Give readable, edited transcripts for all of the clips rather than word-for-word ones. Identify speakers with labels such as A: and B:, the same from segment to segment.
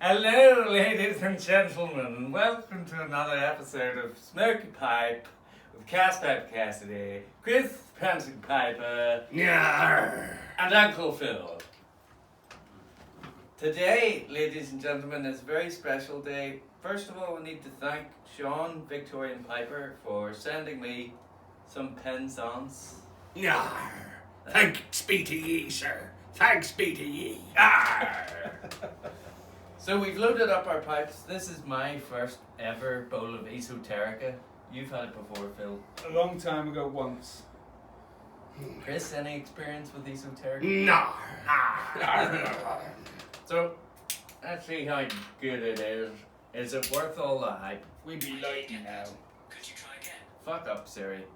A: Hello, ladies and gentlemen, and welcome to another episode of Smoky Pipe with Casper Cassidy, Chris Panting Piper, and Uncle Phil. Today, ladies and gentlemen, is a very special day. First of all, we need to thank Sean Victorian Piper for sending me some Penzance.
B: Thanks be to ye, sir. Thanks be to ye.
A: So we've loaded up our pipes. This is my first ever bowl of Esoterica. You've had it before, Phil.
C: A long time ago once.
A: Chris, any experience with Esoterica?
B: No.
A: So, let's see how good it is. Is it worth all the hype?
C: We be lighting now.
D: Could you try again?
A: Fuck up, Siri.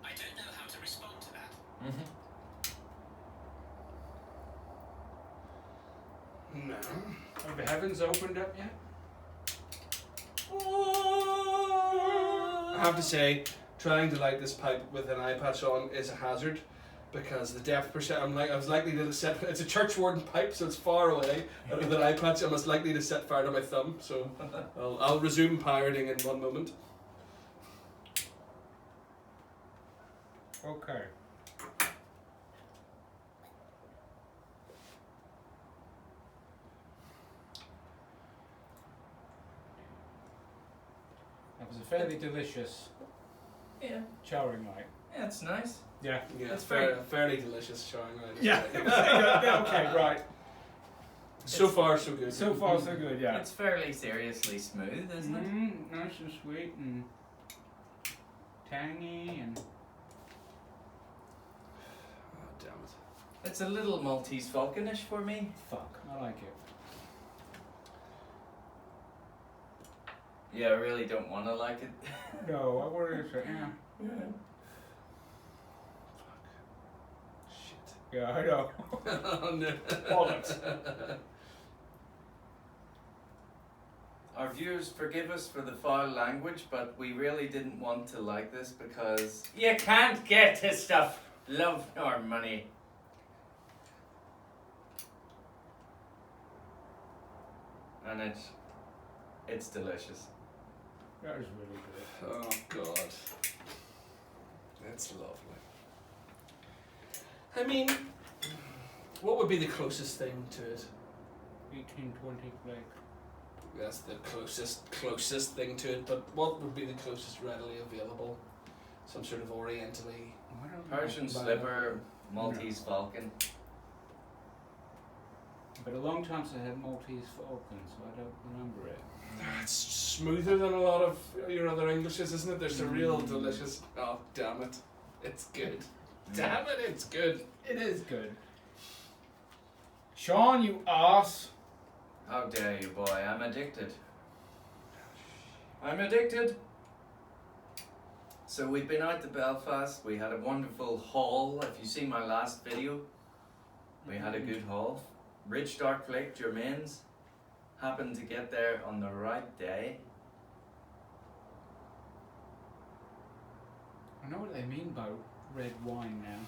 D: I don't know how to respond to that.
B: No.
C: Have the heavens opened up yet?
B: I have to say, trying to light this pipe with an eye patch on is a hazard because the depth perception. I was likely to set. It's a church warden pipe, so it's far away. And with an eye patch, I'm most likely to set fire to my thumb. So I'll resume pirating in one moment.
C: Okay. That was a fairly delicious
A: Yeah.
C: showering light.
A: Yeah, it's nice.
C: Yeah.
B: Yeah,
A: It's
B: fairly delicious showing.
C: Yeah. Okay, right.
B: So far, so good.
C: So far, so good, yeah.
A: It's fairly seriously smooth, isn't it?
C: Nice and sweet and tangy and...
B: Oh, damn it.
A: It's a little Maltese Falconish for me.
C: Fuck, I like it.
A: Yeah, I really don't want to like it.
C: No, I wanted to, yeah.
B: Shit.
C: Yeah, I know.
B: Oh no.
C: Bollocks.
A: Our viewers, forgive us for the foul language, but we really didn't want to like this because you can't get this stuff. Love nor money. And it's delicious.
C: That was really good.
B: Oh God. That's lovely. I mean, what would be the closest thing to it?
C: 1820 flake.
B: That's the closest thing to it, but what would be the closest readily available? Some sort of orientally...
C: I don't know.
A: Persian slipper, Maltese Falcon.
C: But a long time since I had Maltese Falcon, so I don't remember it.
B: It's smoother than a lot of your other Englishes, isn't it? There's a real delicious... Oh, damn it. It's good. Damn it, it's good.
C: It is good. Sean, you arse.
A: How dare you, boy? I'm addicted. I'm addicted. So we've been out to Belfast. We had a wonderful haul. If you see my last video, we had a good haul. Rich Dark Flake Germains happened to get there on the right day.
C: I know what they mean by red wine now.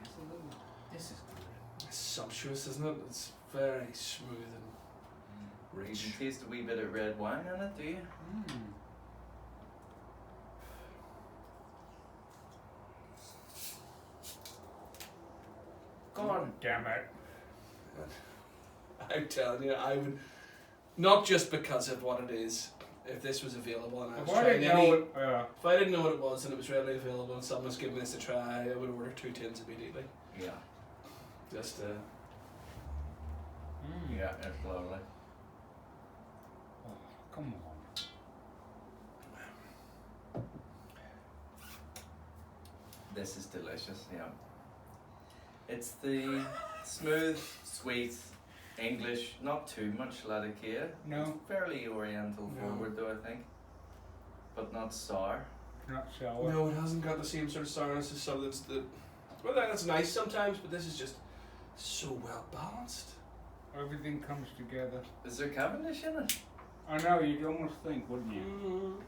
C: It's a little... This is good.
B: It's sumptuous, isn't it? It's very smooth and
A: You
B: rich.
A: can taste a wee bit of red wine in it, do you? Go on.
C: Damn it.
B: I'm telling you, I would... Not just because of what it is. If this was available and I was
C: If I
B: trying
C: didn't know it,
B: If I didn't know what it was and it was readily available and someone was giving this a try, I would order 2 tins immediately.
A: Yeah.
B: Just,
A: Yeah, it's lovely.
C: Oh, come on.
A: This is delicious, yeah. It's the smooth, sweet English, not too much Latakia.
C: No,
A: Fairly oriental
B: No.
A: forward though, I think. But not sour.
C: not sour.
B: no, it hasn't got the same sort of sourness as some that's the... Well, that's nice sometimes, but this is just so well balanced.
C: Everything comes together.
A: Is there Cavendish in it?
C: I know, you'd almost think, wouldn't you?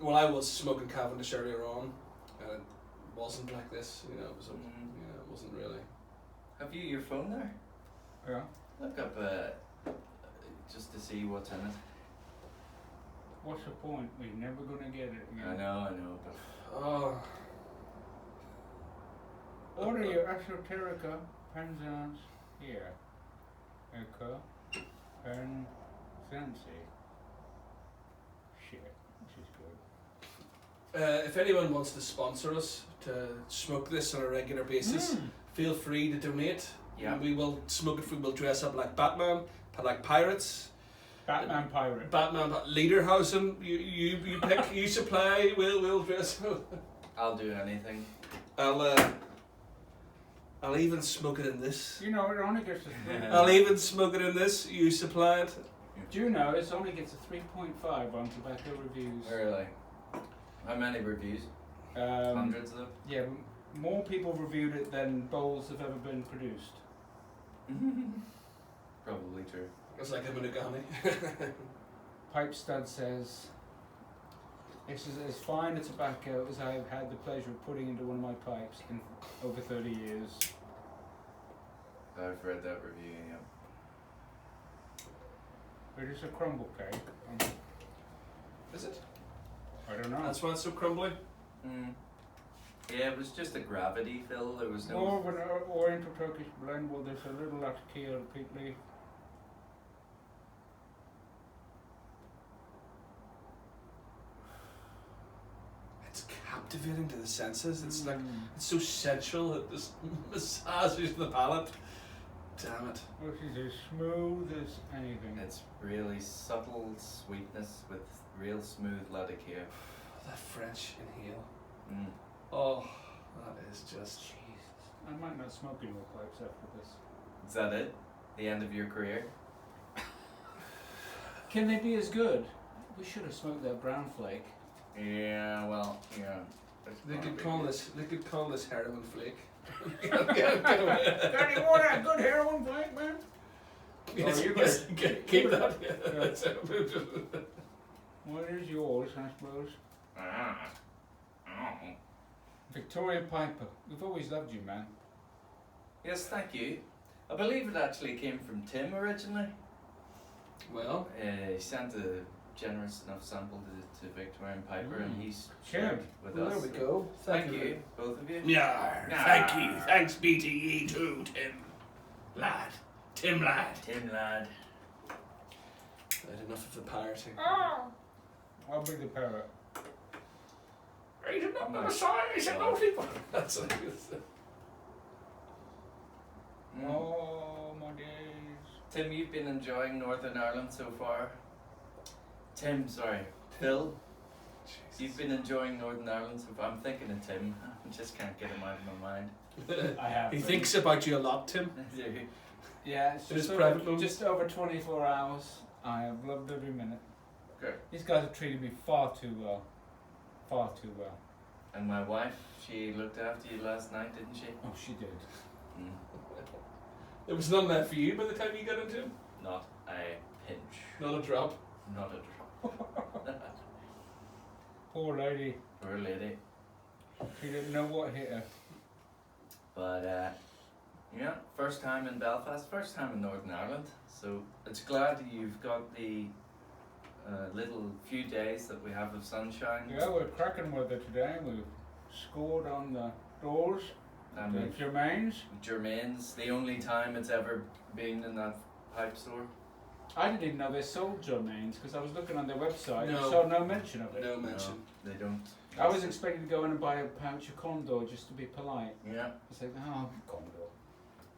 B: Well, I was smoking Cavendish earlier on, and it wasn't like this. You know, it was. It wasn't really.
A: Have you your phone there?
C: Yeah.
A: look up just to see what's in it.
C: What's the point? We're never gonna get it again.
A: I know, but
B: Oh.
C: Order your Esoterica Penzance here. Echo Penzance. Shit, this is good.
B: If anyone wants to sponsor us to smoke this on a regular basis, feel free to donate.
A: Yeah.
B: And we will smoke it. We will dress up like Batman, like pirates.
C: Batman Pirate.
B: Batman, Lederhausen. You pick. You supply. We'll dress.
A: I'll do anything.
B: I'll even smoke it in this.
C: You know, it only gets a 3.
B: I'll even smoke it in this. You supply it.
C: Do you know it only gets a 3.5 on tobacco reviews?
A: Really? How many reviews? Hundreds of them?
C: Yeah, more people reviewed it than bowls have ever been produced.
A: Probably true.
B: It's like a Minigami.
C: Pipe Stud says, it's as fine a tobacco as I have had the pleasure of putting into one of my pipes in over 30 years.
A: I've read that review, yeah.
C: It is a crumble cake.
B: Is it?
C: I don't know.
B: That's why it's so crumbly.
A: Yeah, it was just a gravity fill. There was
C: More
A: no.
C: of an Oriental Turkish blend with there's a little Latakia peat leaf.
B: It's captivating to the senses. It's like it's so sensual. It just massages the palate. Damn it.
C: This is as smooth as anything.
A: It's really subtle sweetness with real smooth latakia.
B: That French inhale.
A: Mm.
B: Oh, that is just.
C: Jesus. I might not smoke any more pipes after this.
A: Is that it? The end of your career?
C: Can they be as good? We should have smoked that brown flake.
A: Yeah, well, yeah.
B: They could call this. They could call this heroin flake.
C: Daddy, want a good heroin flake, man?
B: Yes,
C: you
B: yes, keep that.
C: What is yours, I suppose? Victorian Piper. We've always loved you, man.
A: Yes, thank you. I believe it actually came from Tim originally.
B: Well,
A: He sent a generous enough sample to Victorian Piper, and he's
C: Tim.
A: shared with
B: well,
A: us.
B: there we go.
A: Thank you, both of you.
B: Yeah, thank you. Thanks, BTE too, Tim. Lad. Tim lad.
A: Tim lad.
B: I had enough of the pirating.
C: I'll be the parrot.
B: He's not
A: No.
B: Messiah, he's a naughty boy. That's what he was.
C: Oh, my days.
A: Tim, you've been enjoying Northern Ireland so far. Phil, you've been enjoying Northern Ireland so far. I'm thinking of Tim. I just can't get him out of my mind.
C: I have.
B: He
C: been.
B: thinks about you a lot, Tim.
C: Yeah, it's
B: In his
C: just
B: private
C: over,
B: moments?
C: just over 24 hours. I have loved every minute.
A: Okay.
C: These guys have treated me far too well. Far too well.
A: And my wife, she looked after you last night, didn't she?
C: Oh, she did.
A: Mm.
B: There was none there for you by the time you got into him.
A: Not a pinch.
B: Not a drop.
A: Not a drop.
C: Poor lady.
A: Poor lady.
C: She didn't know what hit her.
A: But yeah, first time in Belfast, first time in Northern Ireland. So it's glad that you've got the little few days that we have of sunshine.
C: Yeah, we're cracking weather today. We've scored on the doors.
A: And
C: The
A: with
C: Germains.
A: Germain's, the only time it's ever been in that pipe store.
C: I didn't even know they sold Germains because I was looking on their website and
B: No.
C: saw no mention of it.
B: No mention.
A: No, they don't.
C: I was expecting to go in and buy a pouch of Condor just to be polite.
A: Yeah.
C: It's like, oh, Condor.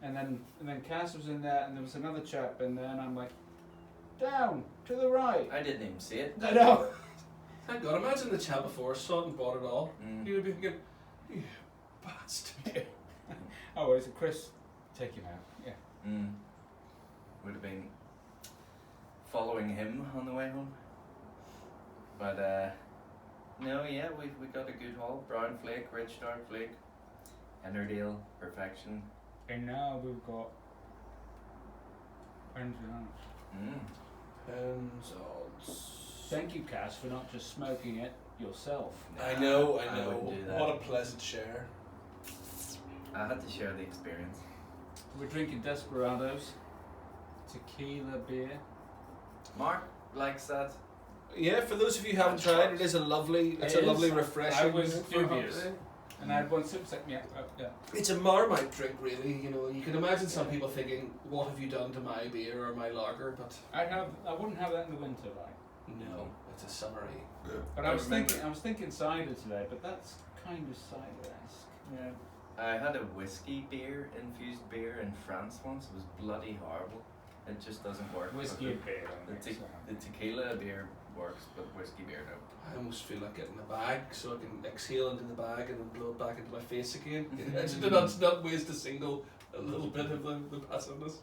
C: And then Cass was in there and there was another chap in there and I'm like, down, to the right.
A: I didn't even see it.
C: I know.
B: Thank God. Imagine the chap before saw it and bought it all.
A: Mm.
B: He would be thinking, you bastard.
C: Oh, is it Chris? Take him out. Yeah.
A: Mm. Would have been following him on the way home. But no, yeah, we got a good haul. Brown flake, rich dark flake, Ennerdale, perfection.
C: And now we've got Penzance.
A: Mm.
B: Penzance.
C: Thank you, Cass, for not just smoking it yourself.
B: I know.
A: I wouldn't do that.
B: What a pleasant share.
A: I had to share the experience.
C: We're drinking Desperados. tequila beer.
A: Mark likes that.
B: Yeah, for those of you who haven't tried, it is a lovely,
C: It is.
B: refreshing.
C: I was
B: for a hot
C: dubious.
B: day.
C: And I had one sip, it's like, yeah.
B: It's a Marmite drink, really. You know, you can imagine some people thinking, "What have you done to my beer or my lager?" But
C: I wouldn't have that in the winter, like.
B: no, it's a summery.
C: But I was thinking cider today, but that's kind of cider-esque.
A: Yeah. I had a whiskey beer, infused beer in France once. It was bloody horrible. It just doesn't work.
C: Whiskey and beer.
A: The tequila beer works, but whiskey beer no.
B: I almost feel like getting a bag so I can exhale into the bag and then blow it back into my face again. I just do not waste a little bit of the passiveness.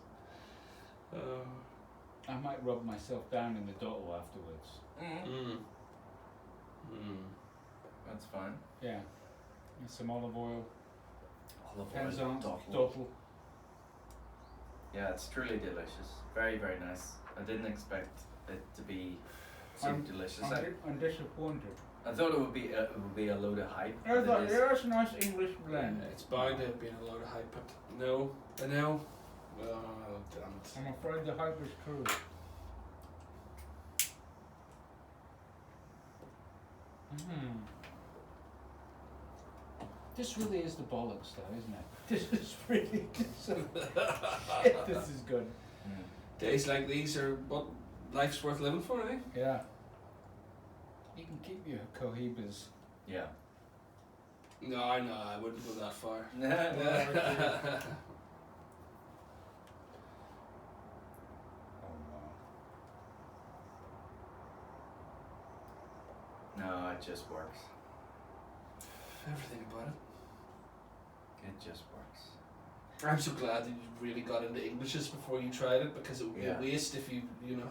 C: I might rub myself down in the bottle afterwards.
A: That's fine.
C: Yeah. And some olive oil.
A: Penzance,
C: Doppel.
A: Yeah, it's truly delicious. Very, very nice. I didn't expect it to be so delicious.
C: I'm disappointed.
A: I thought it would be a load of hype.
C: I thought, yeah, that's a nice English blend.
B: Yeah, it's bound to have been a load of hype, but no, I know. Oh, damn it.
C: I'm afraid the hype is true. This really is the bollocks, though, isn't it? This is really this is good.
B: Days like these are what life's worth living for, eh?
C: Yeah. You can keep your cohibas.
A: Yeah.
B: No, I wouldn't go that far.
A: No, it just works.
B: Everything about it.
A: It just works.
B: I'm so glad that you really got into Englishes before you tried it, because it would be a waste if you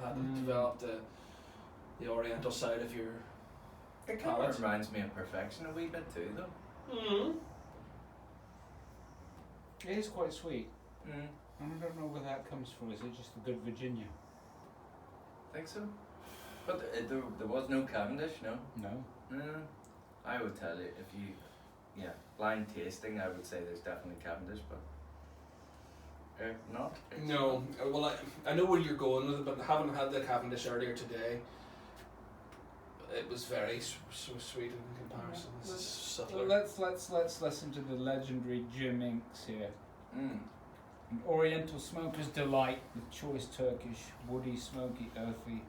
B: hadn't developed the Oriental side of your
A: It kind of reminds me of perfection a wee bit too, though.
C: It is quite sweet.
A: Mm.
C: And I don't know where that comes from. Is it just the good Virginia?
A: Think so? But there was no Cavendish, no?
C: No.
A: I would tell you, if you, blind tasting, I would say there's definitely Cavendish, but not.
B: No, well, I know where you're going with it, but having had the Cavendish earlier today, it was very sweet in comparison. This is subtler.
C: Let's listen to the legendary Jim Inks here.
A: Mm.
C: An Oriental Smoker's Delight with choice Turkish, woody, smoky, earthy,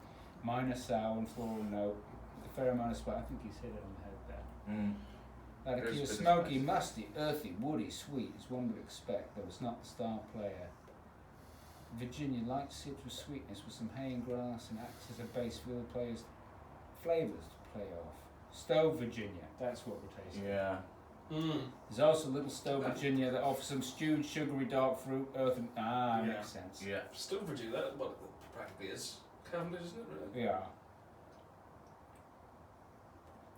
C: minor sour and floral note, with a fair amount of spice. I think he's hit it on the head there. That
A: There's a
C: accused
A: bit of
C: smoky,
A: spice.
C: musty, earthy, woody, sweet, as one would expect, though it's not the star player. Virginia, light citrus sweetness with some hay and grass and acts as a base for the player's flavours to play off. Stove Virginia, that's what we're tasting.
A: Yeah.
C: There's also little Stove Virginia that offers some stewed, sugary, dark fruit, earth and... makes sense.
A: Yeah.
B: Still Virginia, that what it practically is Cavendish, isn't it? Really?
C: Yeah.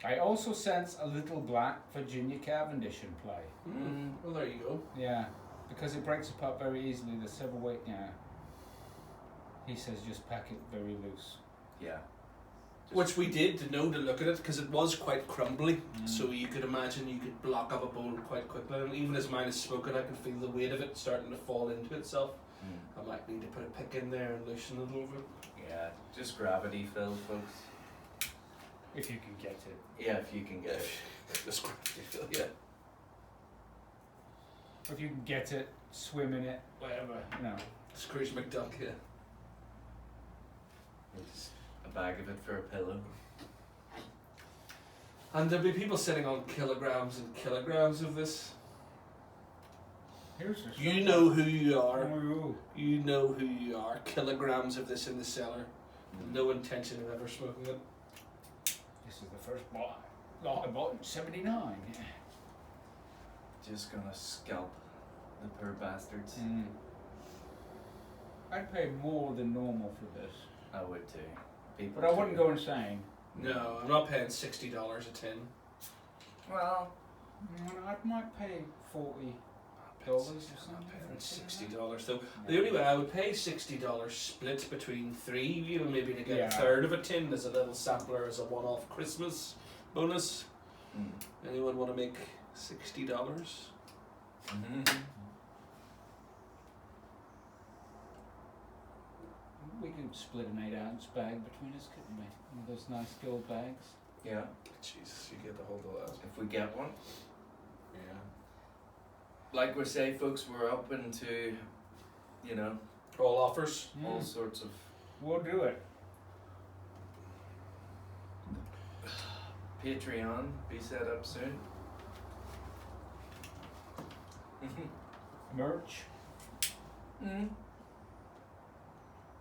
C: I also sense a little black Virginia Cavendish in play.
B: Well, there you go.
C: Yeah, because it breaks apart very easily. There's several ways. Yeah. He says just pack it very loose.
A: Yeah.
B: Which we did to look at it, because it was quite crumbly, so you could imagine you could block up a bowl quite quickly, and even as mine is smoking I can feel the weight of it starting to fall into itself. I might need to put a pick in there and loosen it a little bit.
A: Yeah, just gravity filled, folks.
C: If you can get it.
A: Yeah, if you can get it.
B: Just gravity fill, yeah.
C: If you can get it, swim in it, whatever, you know.
B: Scrooge McDuck, yeah.
A: It's a bag of it for a pillow.
B: And there'll be people sitting on kilograms and kilograms of this.
C: Here's the
B: You know who you are.
C: Oh,
B: You know who you are. Kilograms of this in the cellar. No intention of ever smoking it.
C: this is the first lot I bought in '79. Yeah.
A: Just gonna scalp the poor bastards.
C: I'd pay more than normal for this,
A: I would too. People
C: but I wouldn't go insane.
B: No, I'm not paying $60 a tin.
A: Well,
C: I might pay $40 or
B: I'm
C: something.
B: not paying $60 though. The only way I would pay $60 split between three, maybe to get a third of a tin as a little sampler, as a one-off Christmas bonus. Anyone want to make $60?
C: split an 8-ounce bag between us, couldn't we? One of those nice gold bags.
A: Yeah.
B: Jesus, you get the whole of that.
A: If we get one.
B: Yeah.
A: Like we say, folks, we're up into, you know,
B: All offers.
A: all sorts of.
C: We'll do it.
A: Patreon be set up soon.
C: Merch.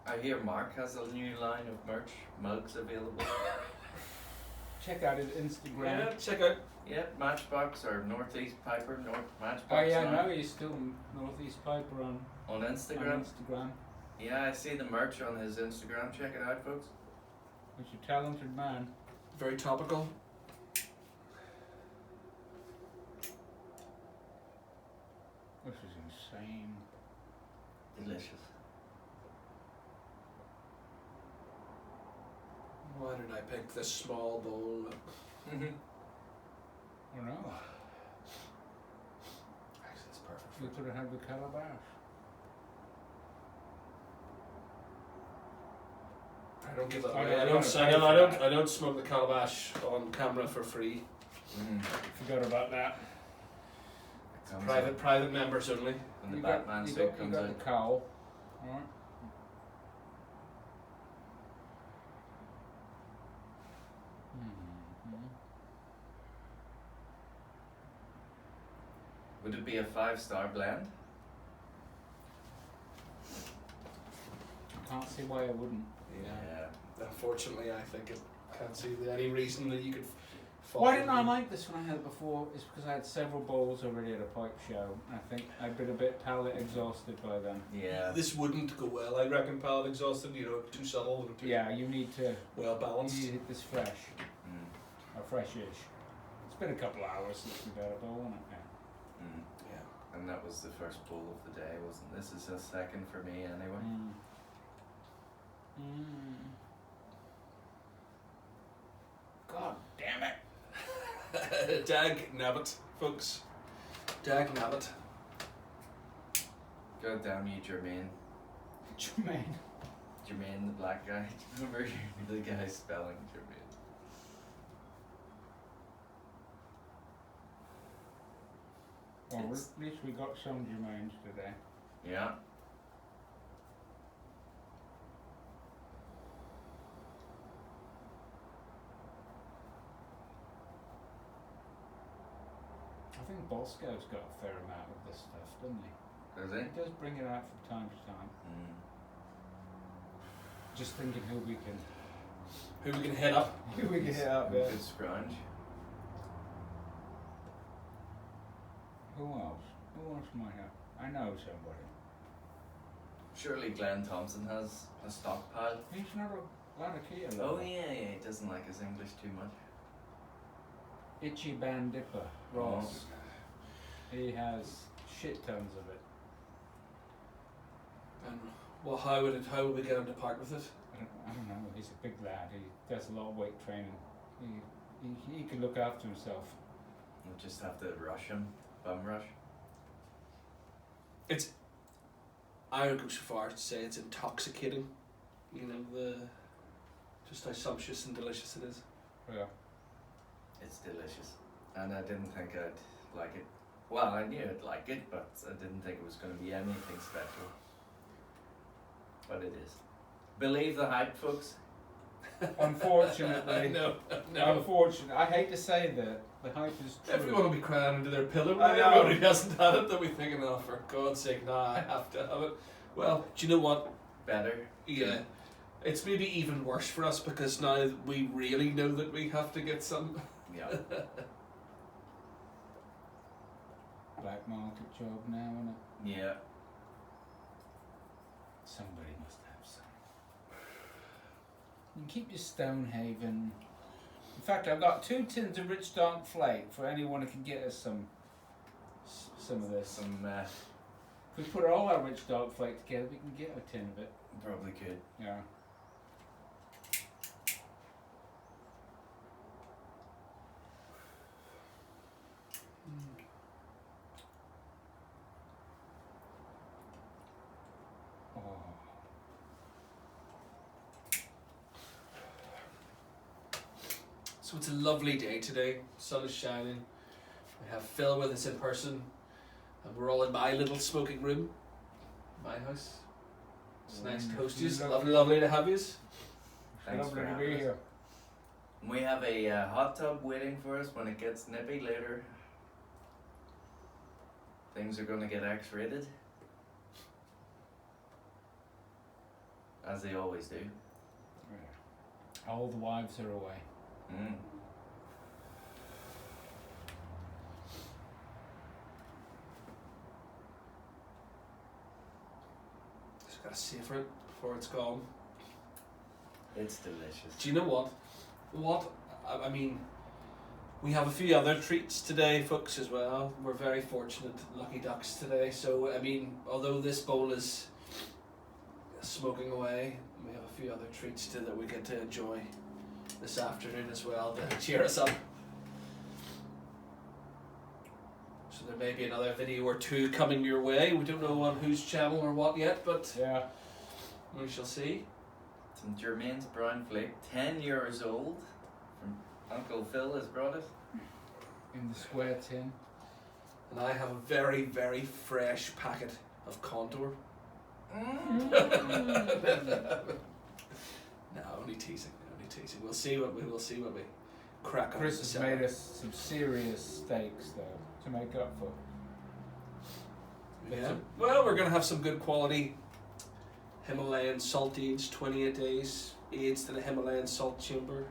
A: I hear Mark has a new line of merch mugs available.
C: Check out his Instagram.
B: Yeah, check out.
A: Yeah, Matchbox or Northeast Piper, Matchbox.
C: Oh yeah,
A: now.
C: no, he's still Northeast Piper on
A: Instagram.
C: Instagram.
A: Yeah, I see the merch on his Instagram. Check it out, folks.
C: He's a talented man.
B: Very topical.
C: This is insane.
A: Delicious.
B: Why did I pick this small bowl?
C: Oh no.
B: Actually, it's perfect.
C: We could have had the calabash.
B: I don't give that
C: I
B: away.
C: don't-
B: I don't smoke the calabash on camera for free.
C: Forgot about that.
B: Private members only.
A: When the
C: You
A: Batman
C: got,
A: suit
C: you
A: comes
C: got
A: out.
C: the cowl. Alright.
A: Would it be a 5-star blend?
C: Can't see why I wouldn't.
B: Unfortunately, I think it can't see any reason that you could.
C: Why didn't I like this when I had it before? It's because I had several bowls already at a pipe show. I think I'd been a bit palate exhausted by then.
A: Yeah.
B: This wouldn't go well. I reckon palate exhausted. You know, too subtle and too
C: Yeah, you need to.
B: well
C: You
B: balanced.
C: need to hit this fresh, or freshish. It's been a couple of hours since we've had a bowl, hasn't it?
B: Yeah.
A: And that was the first bowl of the day, wasn't it? This is a second for me anyway.
C: God damn it!
B: Dag nabbit, folks. Dag nabbit.
A: God damn you, Jermaine.
C: Jermaine.
A: Jermaine, the black guy. Remember the guy spelling Jermaine.
C: Well, at least we got some Jermaines today.
A: Yeah.
C: I think Bosco's got a fair amount of this stuff, doesn't he?
A: Does
C: He
A: he?
C: does bring it out from time to time. Just thinking who we can
B: hit up.
C: Who we can hit up, yeah.
A: Good scrunch.
C: Who else? Who else might have? I know somebody.
A: Surely Glenn Thompson has a stockpile.
C: He's not a lot of key.
A: Oh yeah, he doesn't like his English too much.
C: Itchy Bandipper, Ross. He has shit tons of it.
B: And well, how would we get him to part with it?
C: I don't know. He's a big lad. He does a lot of weight training. He can look after himself.
A: We'll just have to rush him. Bum rush.
B: I would go so far as to say it's intoxicating. You know, just how sumptuous and delicious it is.
C: Yeah.
A: It's delicious. And I didn't think I'd like it. Well, I knew I'd like it, but I didn't think it was going to be anything special. But it is. Believe the hype, folks.
C: Unfortunately.
B: No.
C: Unfortunately. I hate to say that. The hype is true.
B: Everyone will be crying into their pillow.
C: I know.
B: Everyone who hasn't had it, they'll be thinking, oh, for God's sake, nah, I have to have it. Well, do you know what?
A: Better.
B: Yeah. It's maybe even worse for us because now we really know that we have to get some.
A: Yeah.
C: Black market job now, isn't it?
A: Yeah.
C: Somebody must have some. You can keep your Stonehaven. In fact, I've got 2 tins of Rich Dark Flake for anyone who can get us some of this.
A: Some
C: If we put all our Rich Dark Flake together, we can get a tin of it.
A: probably could.
C: Yeah. Oh.
B: So it's a lovely day today. Sun is shining. We have Phil with us in person, and we're all in my little smoking room, my house. It's nice to host you. Lovely to have you.
A: Thanks for
C: Lovely to
A: having
C: be
A: us.
C: here.
A: We have a hot tub waiting for us when it gets nippy later. Things are going to get X-rated. As they always do.
C: All the wives are away.
A: Mm.
B: Just gotta savor it before it's gone.
A: It's delicious.
B: Do you know what? I mean, we have a few other treats today, folks, as well. We're very fortunate, lucky ducks today. So, I mean, although this bowl is smoking away, we have a few other treats too that we get to enjoy this afternoon as well to cheer us up. So there may be another video or two coming your way. We don't know on whose channel or what yet, but
C: Yeah.
B: we shall see.
A: Some Germain's brown flake, 10 years old, from Uncle Phil has brought it.
C: In the square tin.
B: And I have a very, very fresh packet of Condor.
A: Mm.
B: No, only teasing. We'll see what we crack on.
C: Chris
B: with
C: has
B: the
C: made
B: salad.
C: us some serious steaks though to make up for.
B: Yeah. Well, we're gonna have some good quality Himalayan salt aged, 28 days, aged in a Himalayan salt chamber,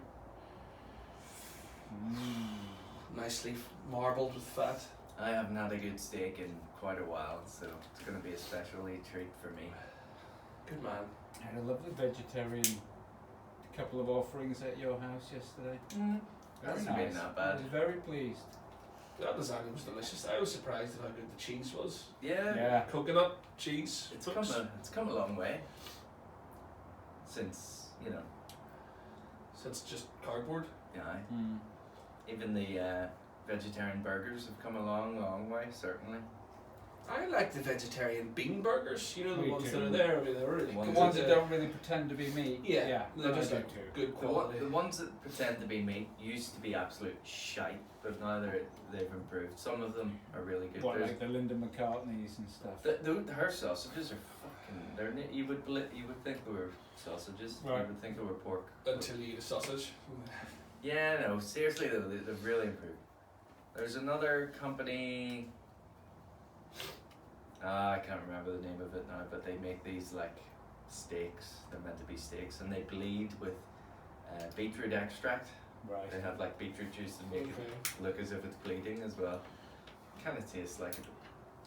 B: nicely marbled with fat.
A: I haven't had a good steak in quite a while, so it's going to be a specialty treat for me.
B: Good man.
C: I had a lovely vegetarian couple of offerings at your house yesterday. Very
A: Hasn't
C: nice.
A: been that
C: I
A: bad.
C: was very pleased.
B: That lasagna was delicious. I was surprised at how good the cheese was.
A: Yeah,
C: Yeah.
B: Coconut cheese.
A: it's come a long way since,
B: Since just cardboard.
A: yeah,
C: Mm.
A: even the vegetarian burgers have come a long way, certainly.
B: I like the vegetarian bean burgers. You know, the
C: Me
B: ones
C: too.
B: that are there. I mean, they're really
A: The
C: The
B: good.
C: ones that don't really pretend to be meat.
B: Yeah,
C: Yeah.
B: they're
C: I
B: just
C: do
B: like
C: too.
B: good
A: The
B: quality.
A: ones that pretend to be meat used to be absolute shite, but now they've improved. Some of them are really good.
C: What,
A: There's-
C: like the Linda McCartney's and stuff.
A: her sausages are fucking. You would think they were sausages.
C: Right.
A: You would think they were pork.
B: Until you eat a sausage.
A: Yeah, no, seriously though, they've really improved. There's another company. I can't remember the name of it now, but they make these like steaks. They're meant to be steaks, and they bleed with beetroot extract.
C: Right.
A: They have like beetroot juice to make it look as if it's bleeding as well. Kind of tastes like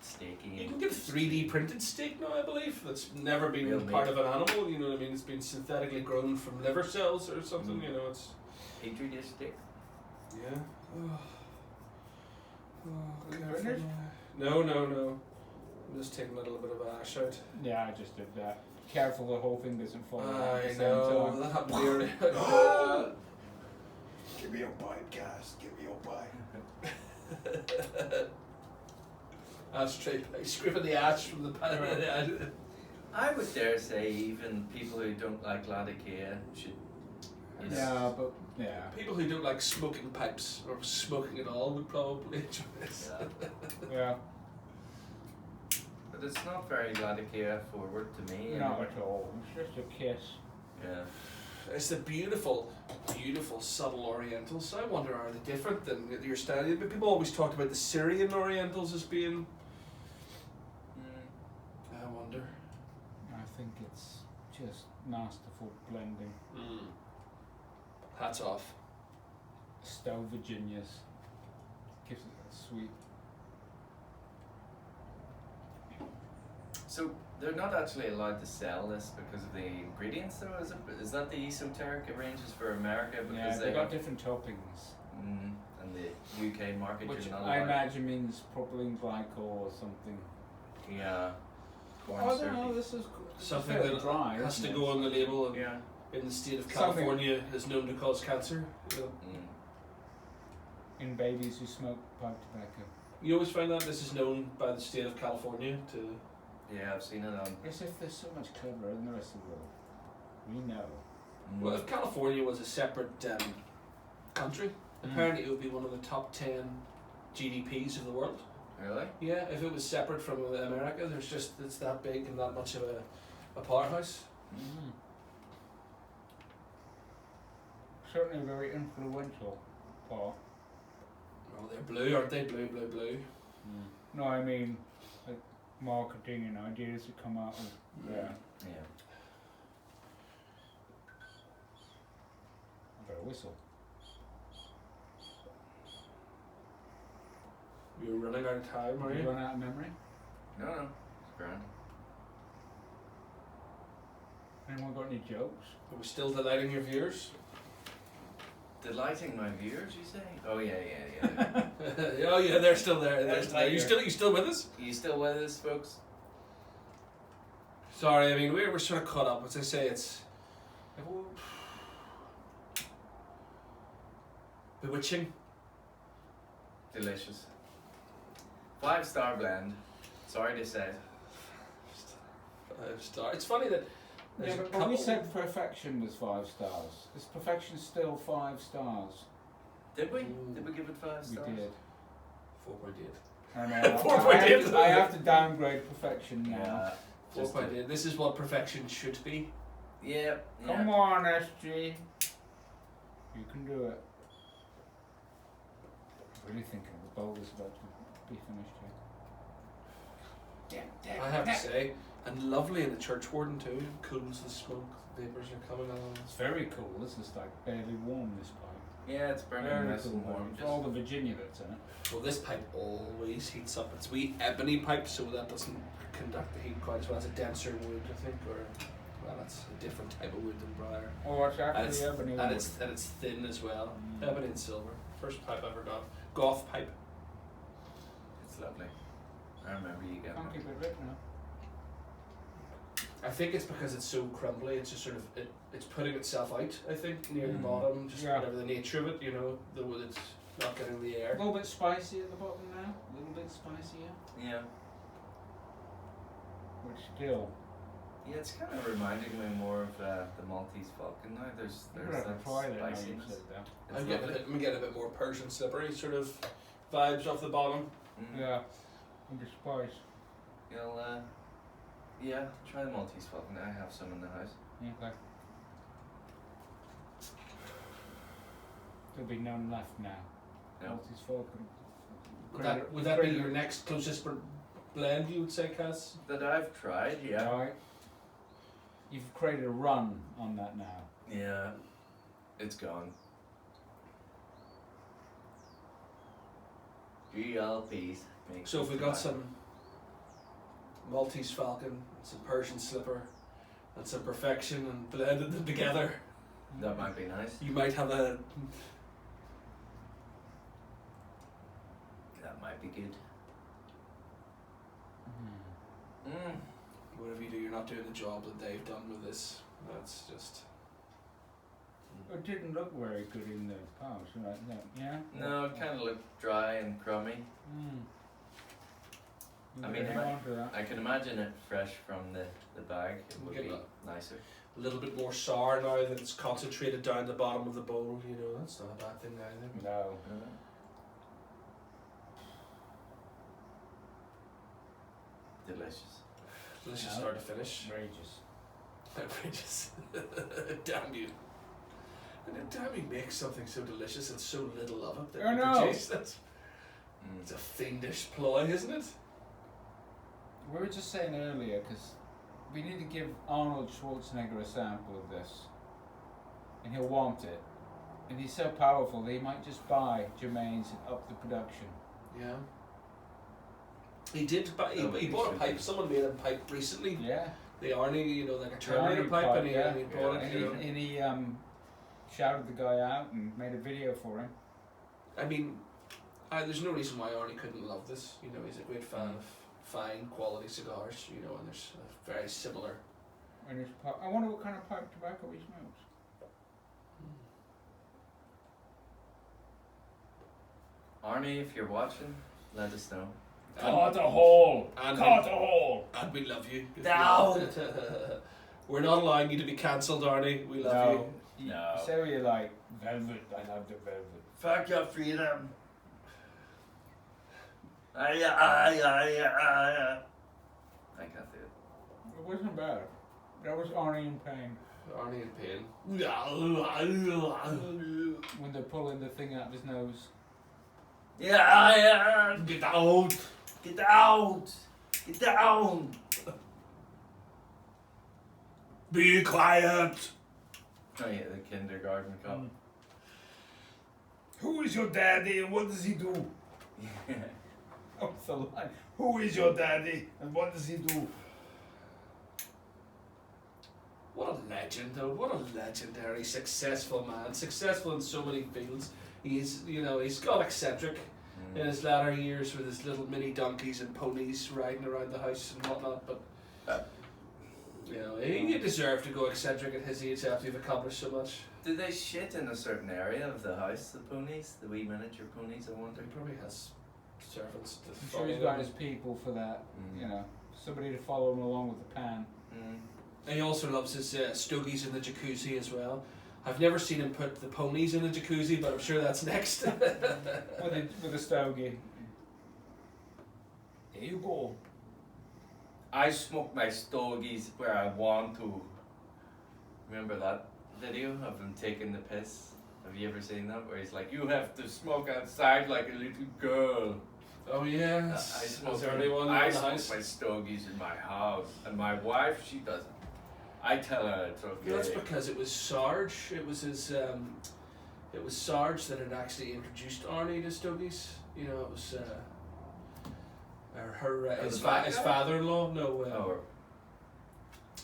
A: steaky.
B: You can get a 3D printed steak now, I believe. That's never been
A: Real
B: part
A: meat.
B: of an animal. You know what I mean? It's been synthetically grown from liver cells or something. You know, it's
A: Petri dish steak.
B: yeah.
C: Are you finished?
B: No. I'm just taking a little bit of ash out.
C: Yeah, I just did that. Careful the whole thing doesn't fall out at
B: I
C: the same
B: know.
C: time.
B: That happened to me.
E: Give me a bite, guys. Give me a bite.
B: Ashtray, scraping the ash from the pan.
A: I would dare say even people who don't like Latakia should.
C: Yeah, but yeah.
B: People who don't like smoking pipes or smoking at all would probably enjoy this.
A: Yeah.
C: Yeah.
A: But it's not very Latakia forward to me.
C: Not
A: anyway.
C: at all. It's just a kiss.
A: Yeah.
B: It's the beautiful subtle Orientals. I wonder, are they different than your standard? But people always talked about the Syrian Orientals as being. I wonder.
C: I think it's just masterful blending.
B: Hats off.
C: Stowe Virginias gives it that sweet.
A: So they're not actually allowed to sell this because of the ingredients, though, is it? Is that the Esoterica ranges for America? Because
C: Yeah, they got different toppings,
A: and the UK market,
C: which
A: you're not
C: I
A: allowed.
C: imagine means propylene glycol or something.
A: Yeah. Corn
C: I don't
A: syrupy.
C: know. This is
B: Something
C: fairly
B: that
C: dry.
B: has
C: isn't
B: to
C: it?
B: go on the label and
A: Yeah.
B: in the state of
C: Something-
B: California is known to cause cancer. You know.
C: In babies who smoke pipe tobacco.
B: You always find that this is known by the state of California to.
A: Yeah, I've seen it on.
C: As if they're so much cleverer than the rest of the world. We know.
B: Well, if California was a separate country. Apparently, it would be one of the top 10 GDPs of the world.
A: Really?
B: Yeah, if it was separate from America, it's that big and that much of a powerhouse.
C: Mm. Certainly very influential, Paul.
B: Oh, they're blue, aren't they? Blue.
C: No, I mean, like marketing and ideas that come out of
A: Yeah.
C: I better whistle.
B: You're running out of time, are
C: You
B: you?
C: run out of memory?
A: No, it's grand.
C: Anyone got any jokes?
B: Are we still delighting your viewers?
A: Delighting my viewers, you say? Oh yeah.
B: Oh yeah, they're still there. They're
A: That's
B: still there. You still with us?
A: You still with us, folks?
B: Sorry, I mean we're sort of caught up. As I say, it's bewitching.
A: Delicious. 5-star blend. Sorry to say.
B: 5-star. It's funny that there's
C: Yeah,
B: a
C: but
B: couple.
C: we said perfection was 5 stars. Is perfection still 5 stars?
A: Did we?
B: Ooh.
A: Did we give it 5 stars?
C: We did.
B: 4.8.
C: And,
B: 4.8.
C: I have to downgrade perfection now.
A: Yeah. Just
B: 4.8. This is what perfection should be.
A: Yeah.
C: Come on, SG. You can do it. I'm really thinking the bowl is about to be finished here.
B: I have to say, and lovely in the church warden too. Cools the smoke. Vapors are coming along.
C: It's very cool. This is like barely warm, this pipe.
A: Yeah, it's burning
C: Very
A: nice
C: cool.
A: and warm.
C: It's all the Virginia that's in it.
B: Well, this pipe always heats up. It's wee ebony pipe, so that doesn't conduct the heat quite as well. It's a denser wood, I think, or well, that's a different type of wood than briar.
C: Oh, it's
B: And it's,
C: actually ebony
B: and
C: wood.
B: it's thin as well.
C: Mm.
B: Ebony and silver. First pipe I ever got. Goth pipe.
A: It's lovely. I remember you getting
C: Can't
A: it.
C: keep it lit now.
B: I think it's because it's so crumbly. It's just sort of it's putting itself out. I think near the
A: Mm.
B: bottom, just
C: Yeah.
B: whatever the nature of it. You know, the wood it's not getting the
C: A
B: air.
C: little bit spicy at the bottom now. A little bit spicier.
A: Yeah.
C: But still.
A: Yeah, it's kind of reminding me more of the Maltese Falcon now. There's
C: I'm gonna have
A: that
C: to try that now you
A: spiciness.
C: said that.
A: It's
B: I'm getting
A: lovely.
B: a bit more Persian slippery sort of vibes off the bottom.
A: Mm.
C: Yeah. And the spice.
A: You'll yeah, try the Maltese Falcon. I have some in the house.
C: Okay. There'll be none left now.
A: No.
C: Maltese Falcon.
B: Would that be your next closest blend? You would say, Cass?
A: That I've tried, yeah.
C: Right. You've created a run on that now.
A: Yeah. It's gone. GLPs. Makes
B: So if we
A: it
B: got
A: fly.
B: some Maltese Falcon, some Persian Slipper, and some Perfection and blended them together,
A: That might be nice.
B: you might have a.
A: That might be good.
C: Hmm.
A: Mm.
B: Whatever you do, you're not doing the job that they've done with this. That's just.
C: It didn't look very good in the pouch, right? No. Yeah?
A: No, it kind of looked dry and crummy.
C: Mm.
A: I mean,
C: hang on to that.
A: I can imagine it fresh from the bag. It would
B: Get
A: be
B: that.
A: nicer.
B: A little bit more sour now that it's concentrated down the bottom of the bowl. You know, that's not a bad thing either.
C: No.
A: Delicious.
B: Delicious
C: No.
B: start to finish.
C: Outrageous.
B: Outrageous. Damn you. And then damn you make something so delicious and so little of it that
C: I
B: you
C: know.
B: produce. It's a fiendish ploy, isn't it?
C: We were just saying earlier, because we need to give Arnold Schwarzenegger a sample of this, and he'll want it. And he's so powerful that he might just buy Jermaine's and up the production.
B: Yeah. He did buy, he bought a pipe, someone made a pipe recently.
C: Yeah.
B: The Arnie, you know, like a
C: The
B: Terminator
C: Arnie
B: pipe,
C: pipe,
B: and he,
C: yeah.
B: and he bought
C: And
B: it, you know.
C: he shouted the guy out and made a video for him.
B: I mean, there's no reason why Arnie couldn't love this. You know, he's a great fan of fine quality cigars, you know, and there's a very similar.
C: And his pipe, I wonder what kind of pipe tobacco he smokes.
A: Arnie, if you're watching, let us know.
C: Cut a hole!
B: And
C: Cut a hole!
B: And we love you.
A: No.
B: We're not allowing you to be cancelled, Arnie. We love
C: No.
B: you.
A: No.
C: Say what you like. Velvet, I love the velvet.
E: Fuck your freedom.
A: I can't do it.
C: It wasn't bad. That was Arnie in pain.
B: Arnie in pain.
C: When they're pulling the thing out of his nose.
E: Get out. Get out. Get down. Be quiet.
A: Oh yeah, the kindergarten cop.
E: Who is your daddy and what does he do?
C: Oh, it's a line.
E: Who is your daddy and what does he do?
B: What a legend, though. What a legendary, successful man. Successful in so many fields. He's got eccentric in his latter years with his little mini donkeys and ponies riding around the house and whatnot. But he deserved to go eccentric at his age after he've accomplished so much.
A: Do they shit in a certain area of the house, the ponies? The wee miniature ponies, I wonder?
B: He probably has servants to
C: I'm
B: follow
C: sure he's got
B: him.
C: his people for that. You know, somebody to follow him along with the pan.
B: And he also loves his stogies in the jacuzzi as well. I've never seen him put the ponies in the jacuzzi, but I'm sure that's next.
C: with a stogie. Here you go.
A: I smoke my stogies where I want to. Remember that video of him taking the piss? Have you ever seen that? Where he's like, you have to smoke outside like a little girl.
B: Oh yes.
A: I smoke,
B: Was there anyone
A: I
B: in the
A: smoke
B: house?
A: my stogies in my house. And my wife, she doesn't. I tell her it's okay.
B: That's because it was Sarge. It was his. It was Sarge that had actually introduced Arnie to stogies. You know, it was his father-in-law. No,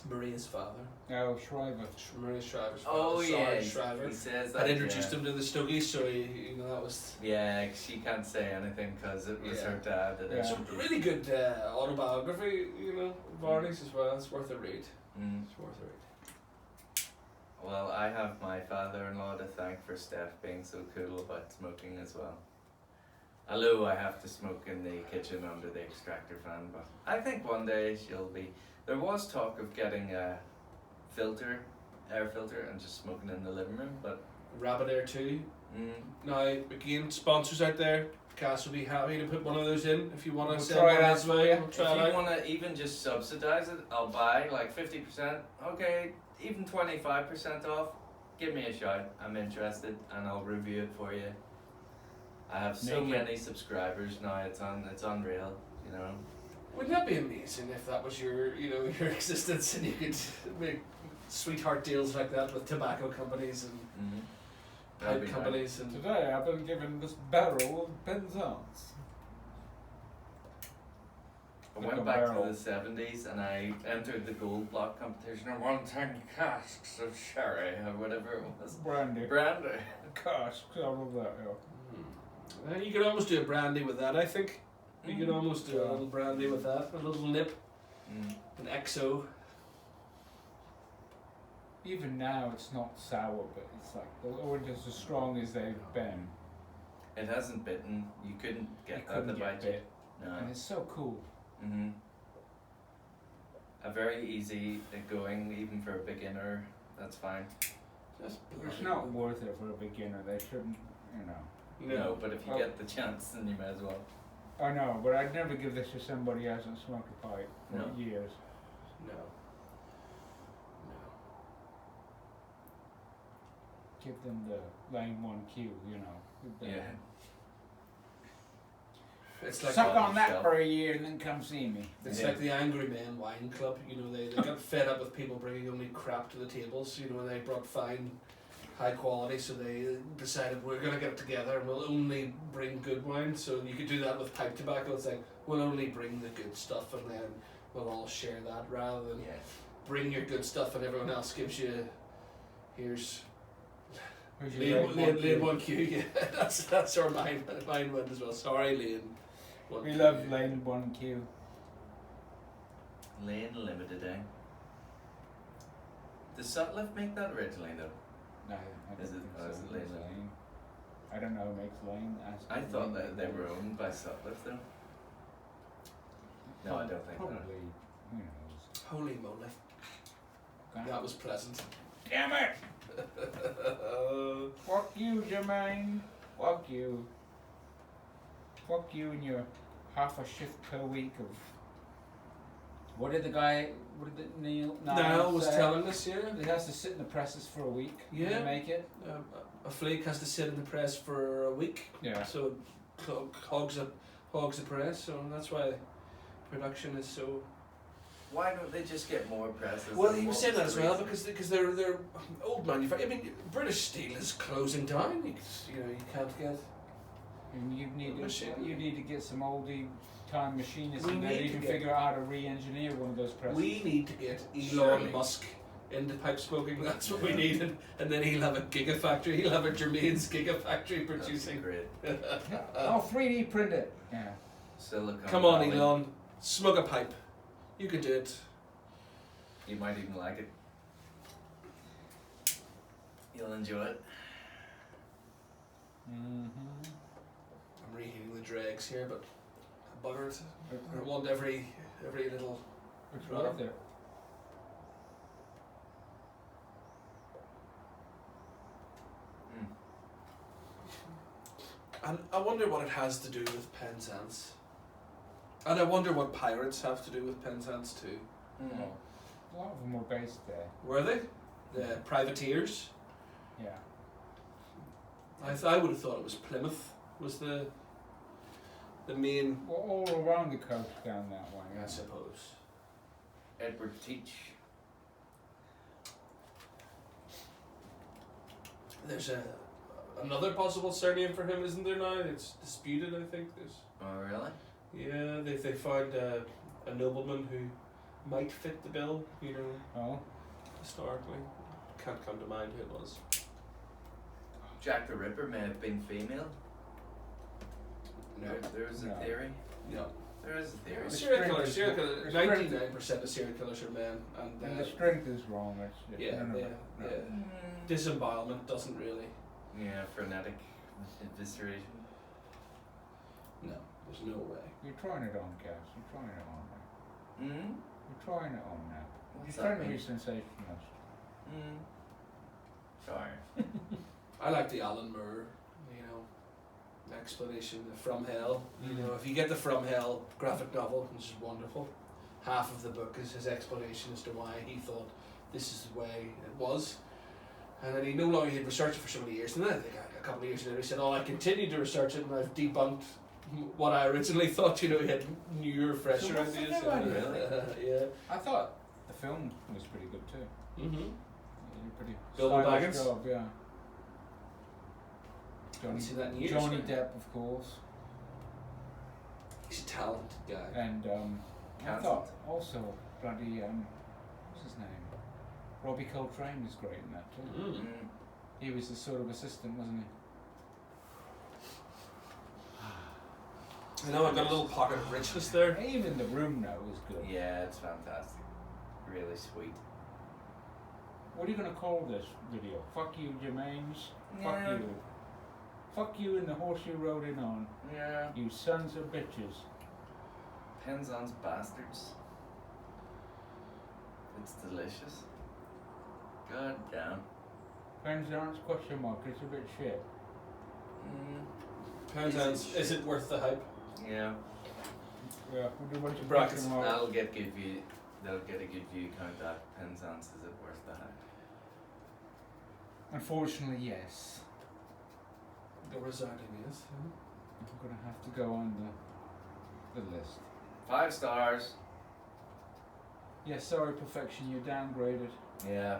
B: Maria's father.
C: Oh, Shriver.
B: Maria Shriver's father.
A: Oh yeah,
B: Sarge Shriver.
A: he says that.
B: Had introduced
A: yeah.
B: him to the stogies, so that was.
A: Yeah, she can't say anything because it was her dad that
C: Yeah.
B: It's a really good autobiography, of Arnie's as well. It's worth a read. It's worth a read.
A: Well, I have my father-in-law to thank for Steph being so cool about smoking as well. Although I have to smoke in the kitchen under the extractor fan, but I think one day she'll be. There was talk of getting a air filter, and just smoking in the living room, but
B: Rabbit Air 2. Now, again, sponsors out there, Cass will be happy to put one of those in if you want to
C: We'll
B: send
C: try
B: one
C: it out
B: this
C: for
B: way.
C: you.
B: We'll
A: if
B: try it
A: you
B: out.
A: want to even just subsidize it, I'll buy like 50%. Okay, even 25% off. Give me a shout. I'm interested, and I'll review it for you. I have so
C: Naked.
A: many subscribers now. It's unreal. You know.
B: Wouldn't that be amazing if that was your existence and you could make sweetheart deals like that with tobacco companies and
A: That'd be
B: pipe companies and
C: Today I've been given this barrel of Penzance.
A: I
C: Like a
A: went back
C: barrel.
A: to the 70s and I entered the gold block competition. I won 10 casks of sherry or whatever it was.
C: Brandy.
A: Brandy.
C: Casks, I love that, yeah.
B: you could almost do a brandy with that, I think. You could almost do a little brandy with that, a little nip, an XO.
C: Even now it's not sour, but it's like the oranges as strong as they've been.
A: It hasn't bitten. You couldn't get
C: You
A: that
C: couldn't
A: to
C: get
A: bite you.
C: bit.
A: No.
C: And it's so cool.
A: A very easy going, even for a beginner. That's fine.
B: Just
C: It's not worth it for a beginner. They shouldn't,
A: No, but if you
C: Oh.
A: get the chance, then you may as well.
C: I know, but I'd never give this to somebody who hasn't smoked a pipe for
A: No.
C: years.
B: No.
C: Give them the Lane 1Q,
A: Yeah.
B: It's like
C: Suck
A: that
C: on that
A: yourself.
C: for a year and then come see me.
B: It's
A: Yeah.
B: like the Angry Men Wine Club. They got fed up with people bringing only crap to the tables. And they brought fine, high quality, so they decided we're gonna get together and we'll only bring good wine. So you could do that with pipe tobacco. It's like we'll only bring the good stuff and then we'll all share that, rather than bring your good stuff and everyone else gives you. Here's
C: Who's your
B: Lane
C: Lane
B: 1Q. Yeah, that's our mine went as well. Sorry, Lane. 1Q.
C: We love Lane 1Q.
A: Lane Limited, eh? Did Sutliff make that originally, though?
C: No, I don't
A: Is it-
C: think
A: oh, is
C: so.
A: it
C: It's
A: Lane?
C: I don't know who makes Lane. Ask
A: I thought
C: Lane
A: that they
C: Lane.
A: were owned by Sutliff, though. No, I don't think
C: Probably,
A: that.
C: who knows.
B: Holy moly.
C: God.
B: That was pleasant.
C: Damn it! Fuck you, Jermaine. Fuck you. Fuck you and your half a shift per week of. What did Neil
B: Niall was
C: say?
B: telling us, yeah.
C: He has to sit in the presses for a week
B: Yeah.
C: to make it.
B: A flake has to sit in the press for a week.
C: Yeah.
B: So it hogs the press, so that's why production is so.
A: Why don't they just get more presses?
B: Well, he was saying that
A: What's
B: as
A: the
B: well
A: reason?
B: because they're old manufacturing. I mean, British Steel is closing down. You can't get.
C: And you need to get some oldie time machinists
B: We
C: in there
B: need
C: who
B: to
C: can
B: get-
C: figure out how to re-engineer one of those presses.
B: We need to get Elon
A: Surely.
B: Musk into pipe smoking. That's what we need, and then he'll have a gigafactory. He'll have a Germain's gigafactory
A: That's
B: producing.
A: great.
C: Oh, 3D print it. Yeah.
A: Silicon
B: Come on,
A: Valley.
B: Elon, smug a pipe. You can do it.
A: You might even like it. You'll enjoy it.
C: Mm-hmm.
B: I'm reheating the dregs here, but I buggered. I want every little.
C: Which
B: Right.
C: right there.
B: And I wonder what it has to do with Penzance. And I wonder what pirates have to do with Penzance too.
A: Mm.
C: Well, a lot of them were based there.
B: Were they? The privateers?
C: Yeah.
B: I would have thought it was Plymouth was the main.
C: Well, all around the coast down that way.
B: I suppose.
A: Edward Teach.
B: There's another possible surname for him, isn't there now? It's disputed, I think.
A: Oh, really?
B: Yeah, they found a nobleman who might fit the bill,
C: Oh.
B: historically. Can't come to mind who it was.
A: Jack the Ripper may have been female. There's a
C: No.
A: theory.
B: No.
A: There is a theory.
C: The
B: Serial killers,
C: the
B: 99% of serial killers are men,
C: And
B: and
C: the strength is wrong.
B: yeah,
C: no, no,
B: yeah,
C: no.
B: yeah. Disembowelment doesn't really.
A: Yeah, frenetic evisceration.
B: No, there's no way.
C: You're trying it on, Cass. You're trying it on now.
A: Mm.
C: You're trying it on now.
A: What's
C: You're
A: that
C: trying to be
A: mean?
C: sensationalist.
A: Mm. Sorry.
B: I like the Alan Moore, explanation, the From Hell. If you get the From Hell graphic novel, which is wonderful, half of the book is his explanation as to why he thought this is the way it was. And then he no longer had researched it for so many years. And then I think a couple of years later he said, I continued to research it and I've debunked what I originally thought, he had newer, fresher
C: So what's the
B: ideas.
C: new idea?
A: Really?
B: Yeah.
C: I thought the film was pretty good too.
B: Mm-hmm.
C: You did a pretty
B: Bilbo
C: stylish
B: Baggins?
C: job, yeah.
B: Haven't seen that in years.
C: Johnny Depp, of course,
B: He's a talented guy.
C: and I
A: Cancelled.
C: thought also bloody what's his name? Robbie Coltrane was great in that too.
B: Mm.
A: Mm.
C: He was the sort of assistant, wasn't
B: I know I got a little pocket of richness there.
C: he? Even the room now was good.
A: Yeah, it's fantastic. Really sweet.
C: What are you gonna call this video? Fuck you, Jermaines.
A: Yeah.
C: Fuck you. Fuck you in the horse you rode in on.
A: Yeah.
C: You sons of bitches.
A: Penzance bastards. It's delicious. God damn.
C: Penzance question mark. It's a bit shit.
A: Mm.
B: Penzance, is it worth the hype?
A: Yeah.
C: Yeah, we'll do a bunch of
B: Brackets.
C: question marks.
A: That'll get good view. That'll get a good view count. That Penzance, is it worth the hype?
C: Unfortunately, yes.
B: The resounding is.
C: I'm gonna have to go on the list.
A: 5 stars.
C: Yeah, sorry, perfection. You're downgraded.
A: Yeah.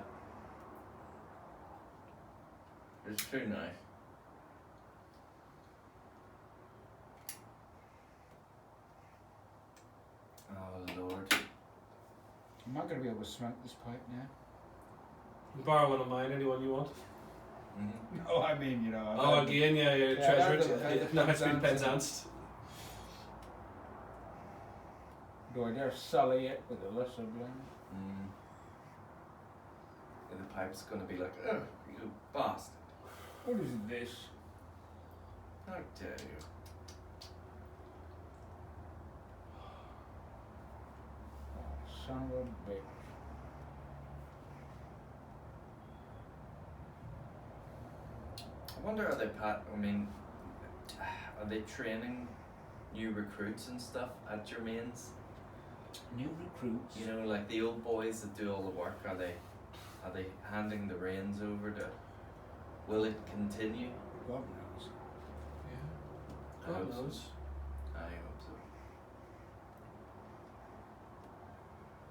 A: It's too nice. Oh Lord.
C: I'm not gonna be able to smoke this pipe now.
B: Borrow one of mine, anyone you want.
A: Mm-hmm.
C: No, I mean, you know.
B: Oh, again, yeah, you
C: Yeah,
B: treasure
C: I've
B: it.
C: had the
B: Now it's been
C: Penzance.
B: Penzance.
C: Do I dare sully it with a lesser blend?
A: Mm. And the pipe's gonna be like, oh, you bastard.
C: What is this?
A: How dare you?
C: Oh, son of a bitch.
A: I wonder are they training new recruits and stuff at your mains?
C: New recruits.
A: You know, like the old boys that do all the work, are they handing the reins over to, will it continue?
C: God knows.
B: Yeah.
A: I
B: God
A: hope so.
B: knows.
A: I hope so.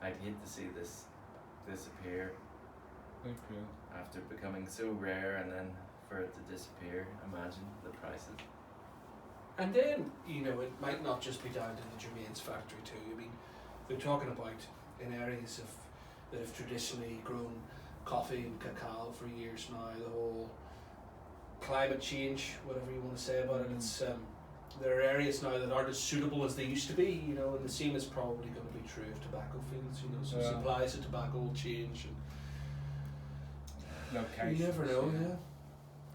A: I'd hate to see this disappear
C: Very true.
A: after becoming so rare, and then for it to disappear. Imagine the prices.
B: And then, you know, it might not just be down to the Germain's factory too. I mean, they're talking about in areas that have traditionally grown coffee and cacao for years now, the whole climate change, whatever you want to say about it, it's there are areas now that aren't as suitable as they used to be, you know, and the same is probably going to be true of tobacco fields, you know, so
C: Yeah.
B: supplies of tobacco will change, and
C: Locations.
B: you never know, yeah.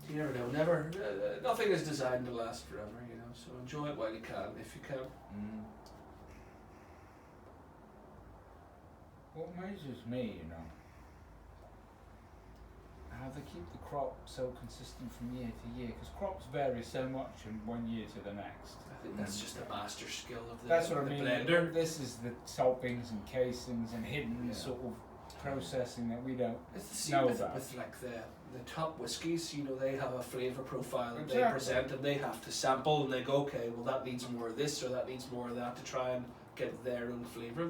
B: You never know. Never. Nothing is designed to last forever, you know. So enjoy it while you can, if you can.
C: What amazes me, you know, how they keep the crop so consistent from year to year, because crops vary so much from one year to the next.
B: I think that's just a master skill of the,
C: That's what I
B: the
C: mean.
B: blender.
C: This is the toppings and casings and hidden
B: Yeah.
C: sort of processing that we don't.
B: It's the same
C: know
B: with,
C: that.
B: with like the top whiskies, you know, they have a flavour profile that they
C: Exactly.
B: present, and they have to sample, and they go, okay, well that needs more of this or that needs more of that to try and get their own flavour.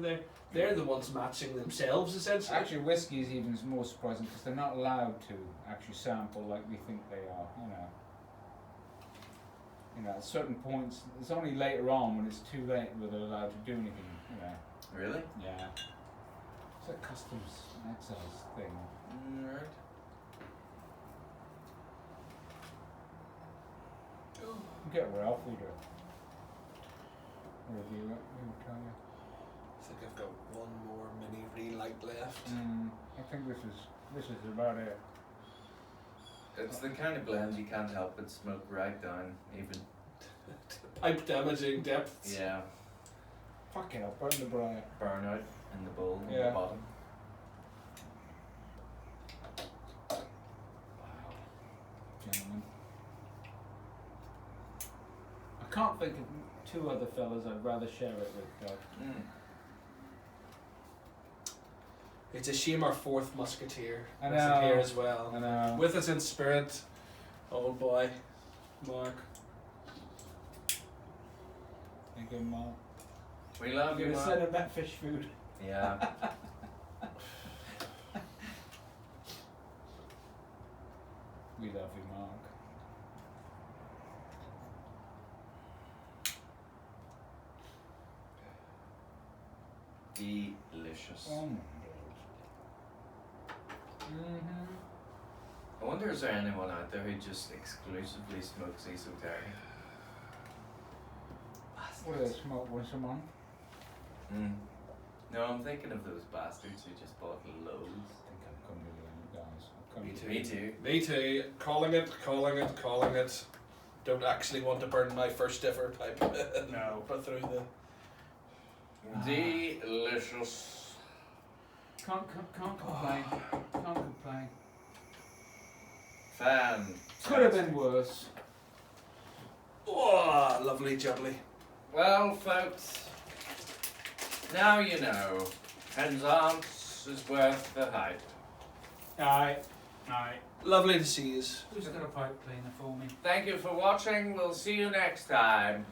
B: They're the ones matching themselves essentially.
C: Actually, whiskey is even more surprising because they're not allowed to actually sample like we think they are. You know, at certain points, it's only later on when it's too late where they're allowed to do anything. You know.
A: Really?
C: Yeah. It's a customs and excise thing.
A: Right.
C: You get Ralph, we do. Review it, we will tell you.
B: I think I've got one more mini relight left.
C: I think this is about it.
A: It's the kind of blend you can't help but smoke right down, even.
B: Pipe damaging depths.
A: Yeah.
C: Fuck it, I'll burn the briar.
A: Burnout in the bowl on
C: Yeah.
A: the bottom.
C: Wow. Gentlemen. I can't think of two other fellas I'd rather share it with, though.
B: It's a shame our fourth musketeer
C: I
B: isn't
C: know.
B: here as well.
C: I know.
B: With us in spirit, old boy, Mark.
C: Thank you, Mark.
A: We love
C: I'm
A: you,
C: gonna
A: Mark.
C: send him that fish food.
A: Yeah.
C: We love you, Mark.
A: Delicious.
C: Oh my god.
A: I wonder is there anyone out there who just exclusively smokes Esoterica?
C: What do they smoke once a month?
A: No, I'm thinking of those bastards who just bought loads.
C: I think I'm coming to you guys. I'm
B: Me
C: coming
B: too.
C: to
A: Me
C: you.
A: too.
B: Me too. Calling it. Don't actually want to burn my first ever pipe.
C: No.
B: But through the.
A: Delicious.
C: Can't complain. Can't complain.
A: Fan.
C: Could have been worse.
B: Oh, lovely jubbly.
A: Well, folks, now you know. Penzance is worth the hype.
C: Aye.
B: Lovely to see you.
C: Who's got a pipe cleaner for me?
A: Thank you for watching. We'll see you next time.